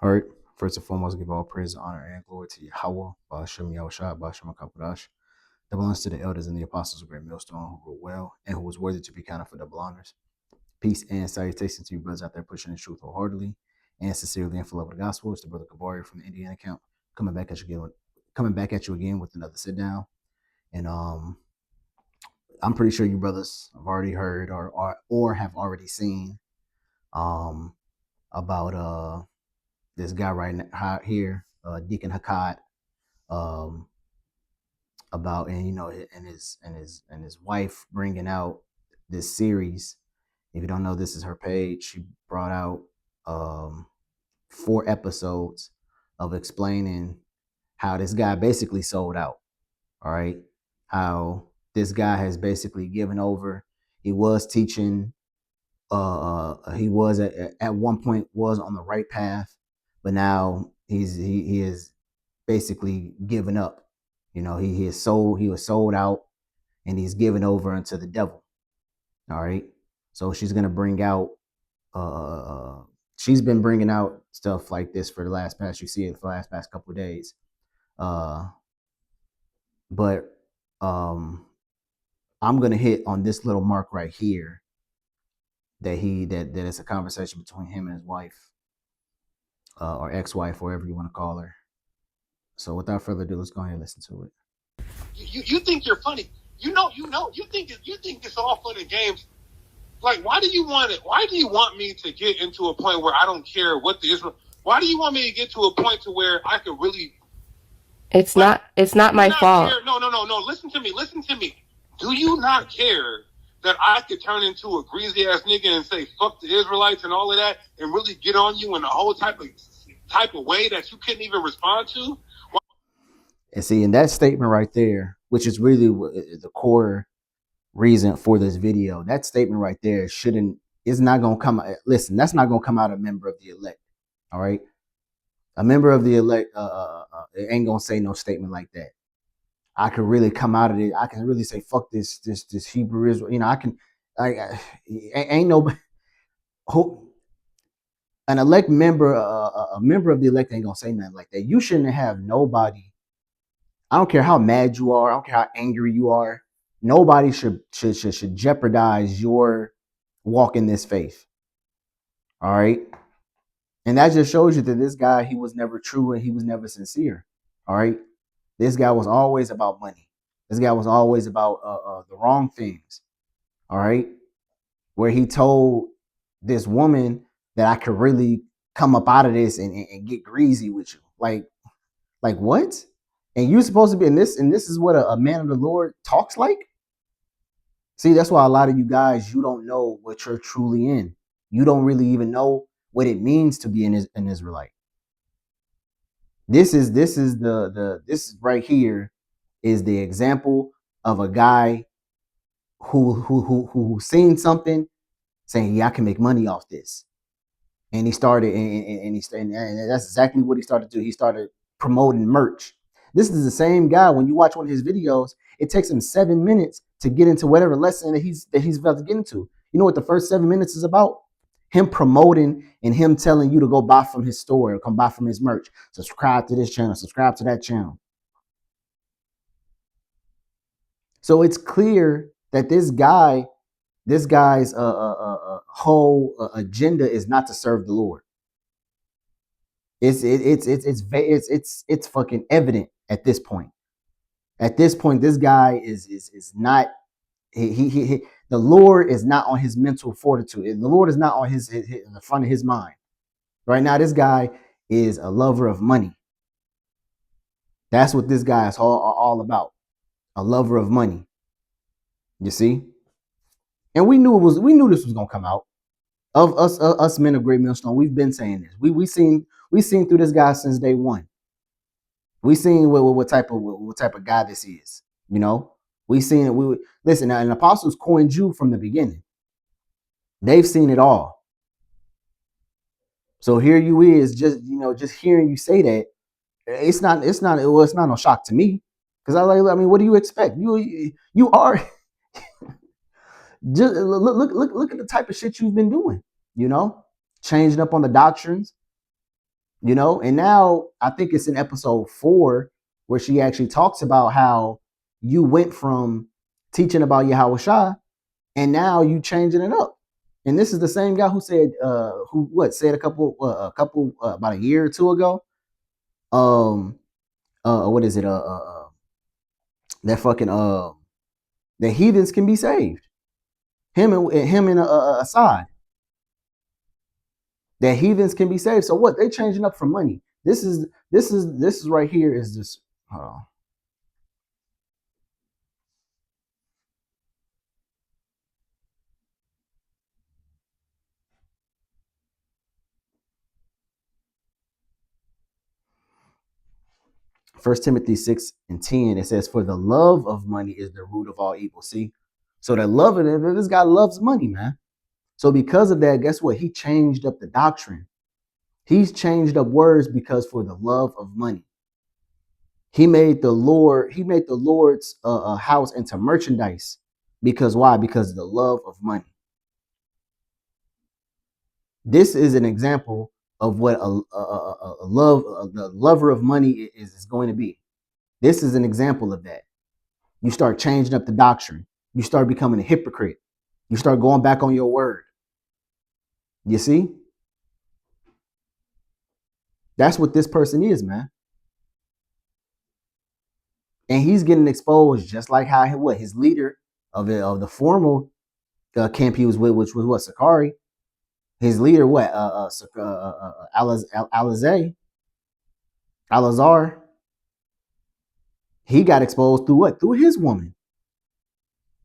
All right. First and foremost, give all praise, honor, and glory to Yahweh, Ba'ashem Yahushua, Ba'ashem HaKadosh. That belongs to the elders and the apostles of Great Millstone who rule well and who was worthy to be counted for double honors. Peace and salutations to you brothers out there pushing the truth wholeheartedly and sincerely and for love of the gospel. It's the brother Kabari from the Indiana camp coming back at you again with another sit down. And I'm pretty sure you brothers have already heard or have already seen about this guy right here, Deacon Hakkad, um, about and his wife bringing out this series. If you don't know, this is her page. She brought out 4 episodes of explaining how this guy basically sold out. All right, how this guy has basically given over. He was teaching. He was at one point was on the right path, but now he is basically given up. You know, he was sold out, and he's given over unto the devil. All right. So she's gonna bring out. She's been bringing out stuff like this for the last past. You see it for the past couple of days. But I'm gonna hit on this little mark right here. That it's a conversation between him and his wife, or ex-wife, whatever you want to call her. So without further ado, let's go ahead and listen to it. You think you're funny. You think it's all fun and games. Like, why do you want it? Why do you want me to get into a point where I don't care what the Israel? Why do you want me to get to a point to where I could really? It's not my fault. No. Listen to me. Do you not care that I could turn into a greasy ass nigga and say fuck the Israelites and all of that and really get on you in a whole type of way that you couldn't even respond to? And see, in that statement right there, which is really the core reason for this video, that statement right there is not going to come. Listen, that's not going to come out of a member of the elect. All right. A member of the elect ain't going to say no statement like that. I can really come out of it. I can really say, fuck this Hebrew Israel. You know, ain't no, an elect member, a member of the elect ain't going to say nothing like that. You shouldn't have nobody. I don't care how mad you are. I don't care how angry you are. Nobody should jeopardize your walk in this faith. All right. And that just shows you that this guy, he was never true and he was never sincere. All right. This guy was always about money. This guy was always about the wrong things. All right. Where he told this woman that I could really come up out of this and get greasy with you. Like what? And you're supposed to be in this, and this is what a man of the Lord talks like? See, that's why a lot of you guys, you don't know what you're truly in. You don't really even know what it means to be an Israelite. This is right here is the example of a guy who seen something, saying, yeah, I can make money off this. And he started, and that's exactly what he started to do. He started promoting merch. This is the same guy. When you watch one of his videos, it takes him 7 minutes to get into whatever lesson that he's about to get into. You know what the first 7 minutes is about? Him promoting and him telling you to go buy from his store or come buy from his merch. Subscribe to this channel, subscribe to that channel. So it's clear that this guy's whole agenda is not to serve the Lord. It's fucking evident at this point. At this point, this guy is not. The Lord is not on his mental fortitude. The Lord is not on his in the front of his mind. Right now, this guy is a lover of money. That's what this guy is all about. A lover of money. You see? And we knew this was gonna come out. Of us men of Great Millstone, we've been saying this. We seen through this guy since day one. We seen what type of guy this is. You know, we seen it. Listen. Now, an apostles coined you from the beginning. They've seen it all. So here you is, just hearing you say that, it's not no shock to me, because I mean, what do you expect? You are just look at the type of shit you've been doing. You know, changing up on the doctrines. you know. And now I think it's in episode 4 where she actually talks about how you went from teaching about Yahweh Shah and now you changing it up. And this is the same guy who said, said a couple about a year or two ago, what is it, that fucking the heathens can be saved. Him and Assad, that heathens can be saved. So what? They changing up for money. This is right here is this. Hold on. First Timothy 6:10, it says, "For the love of money is the root of all evil." See, so that love of it, this guy loves money, man. So because of that, guess what? He changed up the doctrine. He's changed up words because for the love of money, he made the Lord's house into merchandise. Because why? Because of the love of money. This is an example of what the lover of money is going to be. This is an example of that. You start changing up the doctrine. You start becoming a hypocrite. You start going back on your word. You see? That's what this person is, man. And he's getting exposed just like how his leader of the formal camp he was with, which was what, Sakari. His leader, what, Alazar. He got exposed through what? Through his woman.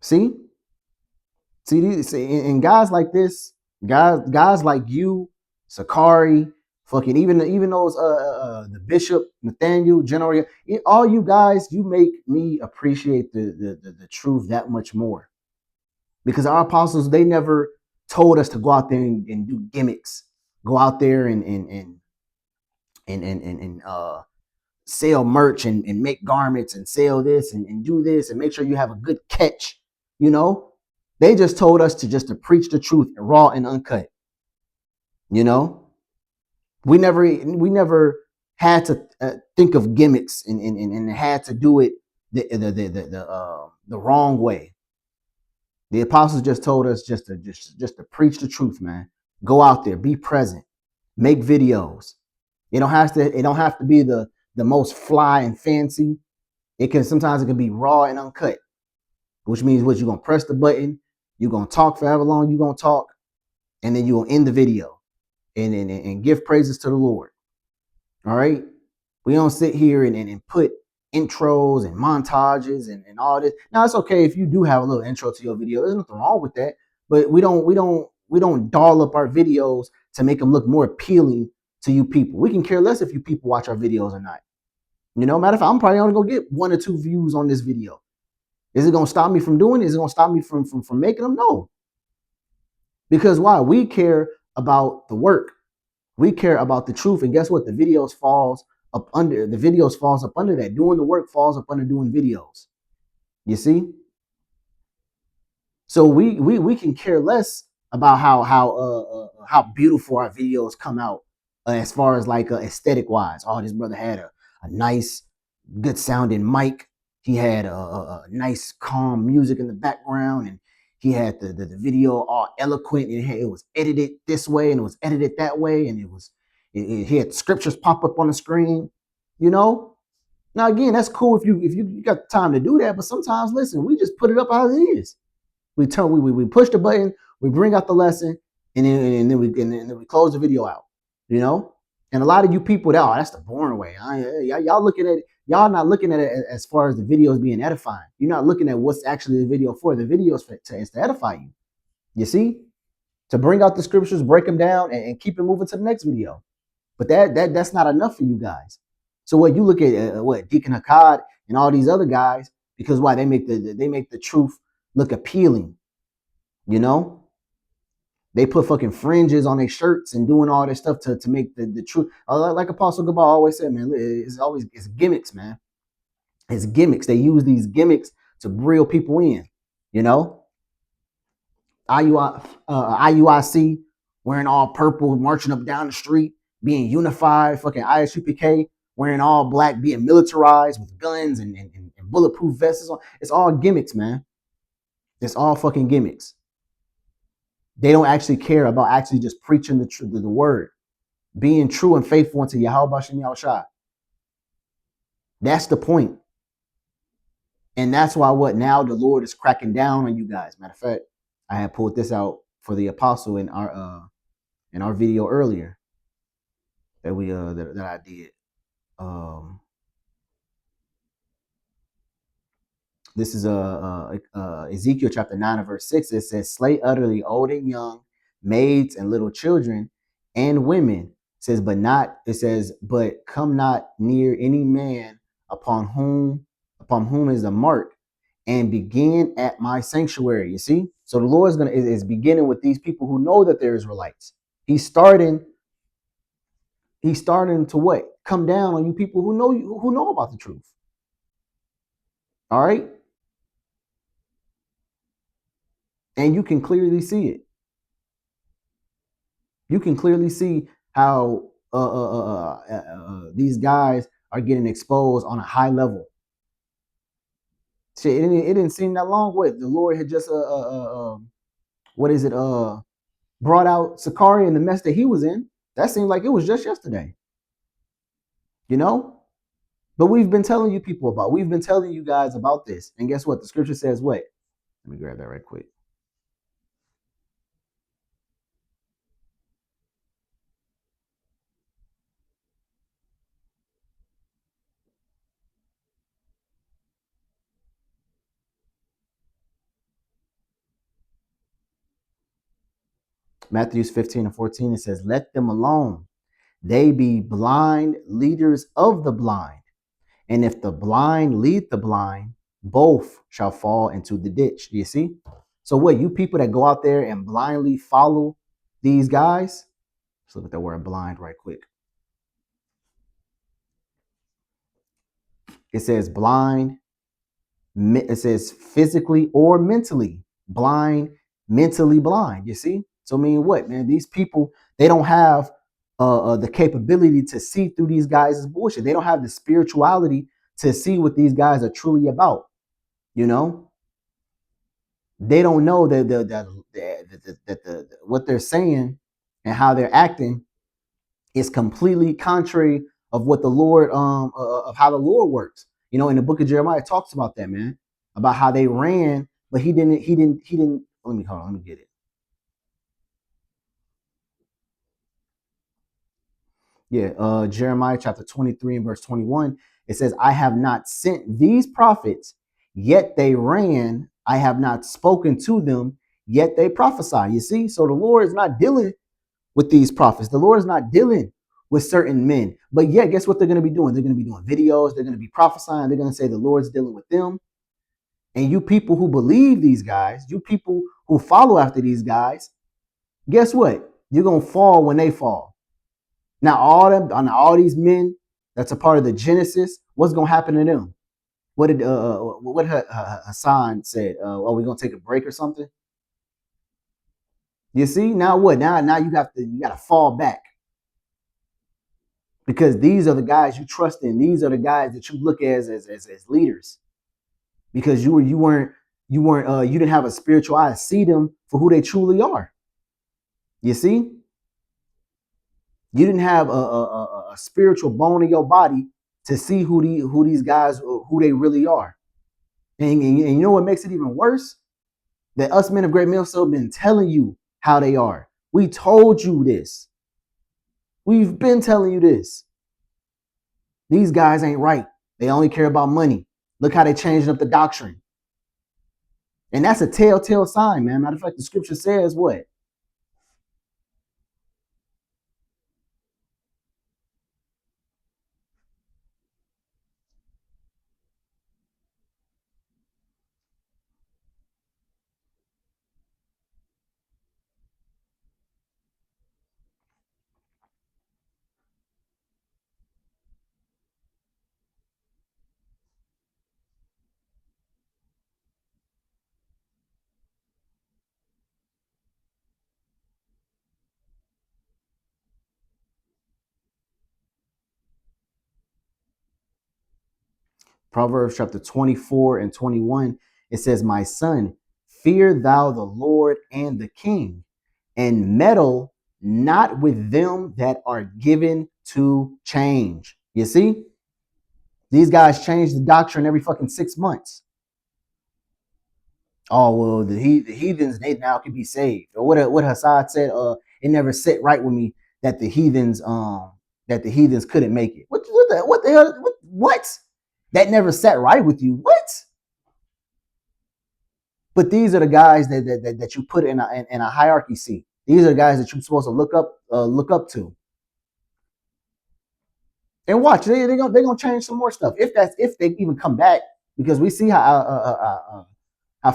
See, and guys like this, guys like you, Sakari, fucking even those the Bishop Nathaniel, General, all you guys, you make me appreciate the truth that much more, because our apostles, they never told us to go out there and do gimmicks, go out there and sell merch and make garments and sell this and do this and make sure you have a good catch, you know. They just told us to preach the truth raw and uncut. You know, we never had to think of gimmicks and had to do it the wrong way. The apostles just told us just to preach the truth, man. Go out there, be present, make videos. It don't have to be the most fly and fancy. Sometimes it can be raw and uncut, which means what, you're gonna press the button, you're gonna talk for however long you're gonna talk, and then you'll end the video and give praises to the Lord. All right. We don't sit here and put intros and montages and all this. Now it's okay if you do have a little intro to your video. There's nothing wrong with that. But we don't doll up our videos to make them look more appealing to you people. We can care less if you people watch our videos or not. You know, matter of fact, I'm probably only gonna get 1 or 2 views on this video. Is it gonna stop me from doing it? Is it gonna stop me from making them? No. Because why? We care about the work. We care about the truth. And guess what? The videos falls up under that. Doing the work falls up under doing videos. You see? So we can care less about how beautiful our videos come out as far as like aesthetic wise. Oh, this brother had a nice, good sounding mic. He had a nice, calm music in the background, and he had the video all eloquent. It was edited this way and it was edited that way, and he had scriptures pop up on the screen. You know. Now again, that's cool if you got the time to do that. But sometimes, listen, we just put it up as it is. We push the button, we bring out the lesson, and then we close the video out. You know. And a lot of you people, that's the boring way. Y'all looking at it. Y'all not looking at it as far as the video is being edifying. You're not looking at what's actually the video for. The video is to edify you. You see? To bring out the scriptures, break them down, and keep it moving to the next video. But that's not enough for you guys. So what you look at, what Deacon Hakkad and all these other guys, because why? They make the truth look appealing. You know? They put fucking fringes on their shirts and doing all this stuff to make the truth. Like Apostle Gabal always said, man, it's gimmicks, man. It's gimmicks. They use these gimmicks to reel people in, you know? IUIC wearing all purple, marching up down the street, being unified, fucking ISUPK, wearing all black, being militarized with guns and bulletproof vests on. It's all gimmicks, man. It's all fucking gimmicks. They don't actually care about actually just preaching the word, being true and faithful unto Yahweh Shem Yahushua. That's the point. And that's why what now the Lord is cracking down on you guys. Matter of fact, I had pulled this out for the apostle in our video earlier that we that I did. This is Ezekiel chapter 9 and verse 6. It says, slay utterly old and young, maids and little children, and women. It says, but come not near any man upon whom is a mark, and begin at my sanctuary. You see? So the Lord is beginning with these people who know that they're Israelites. He's starting to what? Come down on you people who know about the truth. All right? And you can clearly see it. You can clearly see how these guys are getting exposed on a high level. Shit, it didn't seem that long. What the Lord had just brought out Sakari and the mess that he was in. That seemed like it was just yesterday. You know? But we've been telling you guys about this. And guess what? The scripture says what? Let me grab that right quick. Matthew 15 and 14, it says, let them alone. They be blind leaders of the blind. And if the blind lead the blind, both shall fall into the ditch. You see? So what, you people that go out there and blindly follow these guys, let's look at that word blind right quick. It says blind. It says physically or mentally blind, mentally blind. You see? So I mean, what, man? These people, they don't have the capability to see through these guys' bullshit. They don't have the spirituality to see what these guys are truly about. You know, they don't know that what they're saying and how they're acting is completely contrary of what the Lord of how the Lord works. You know, in the book of Jeremiah, it talks about that, man, about how they ran, but he didn't. Let me hold on. Let me get it. Yeah, Jeremiah chapter 23 and verse 21. It says, I have not sent these prophets, yet they ran. I have not spoken to them, yet they prophesy. You see, so the Lord is not dealing with these prophets. The Lord is not dealing with certain men. But yet, guess what they're going to be doing? They're going to be doing videos. They're going to be prophesying. They're going to say the Lord's dealing with them. And you people who believe these guys, you people who follow after these guys, guess what? You're going to fall when they fall. Now, all these men that's a part of the Genesis, what's going to happen to them? What did Hassan said? Are we going to take a break or something? You see, now what? Now you got to fall back. Because these are the guys you trust in. These are the guys that you look at as leaders. Because you didn't have a spiritual eye to see them for who they truly are. You see, you didn't have a spiritual bone in your body to see who these guys, who they really are. And you know what makes it even worse? That us men of Great Millstone have been telling you how they are. We told you this. We've been telling you this. These guys ain't right. They only care about money. Look how they changed up the doctrine. And that's a telltale sign, man. Matter of fact, the scripture says what? Proverbs chapter 24 and 21, it says, my son, fear thou the Lord and the king, and meddle not with them that are given to change. You see? These guys change the doctrine every fucking 6 months. Oh, well, the heathens, they now can be saved. Or what Hassad said, it never set right with me that the heathens couldn't make it. What the hell? What? That never sat right with you. What? But these are the guys that you put in a hierarchy seat. These are the guys that you're supposed to look up to. And watch, they're gonna change some more stuff if they even come back, because we see how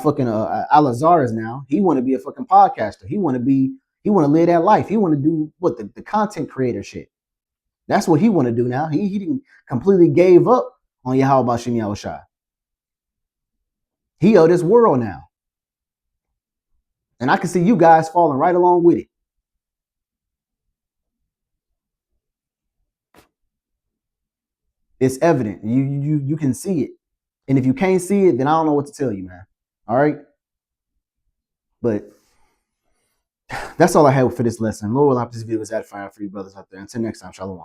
fucking Al-Azhar is now. He want to be a fucking podcaster. He want to live that life. He want to do what the content creator shit. That's what he want to do now. He didn't completely gave up on Yahweh Bashim Yahushua. He of this world now. And I can see you guys falling right along with it. It's evident. You can see it. And if you can't see it, then I don't know what to tell you, man. All right? But that's all I have for this lesson. Lord, I hope this video was edifying for you brothers out there. Until next time, shalom.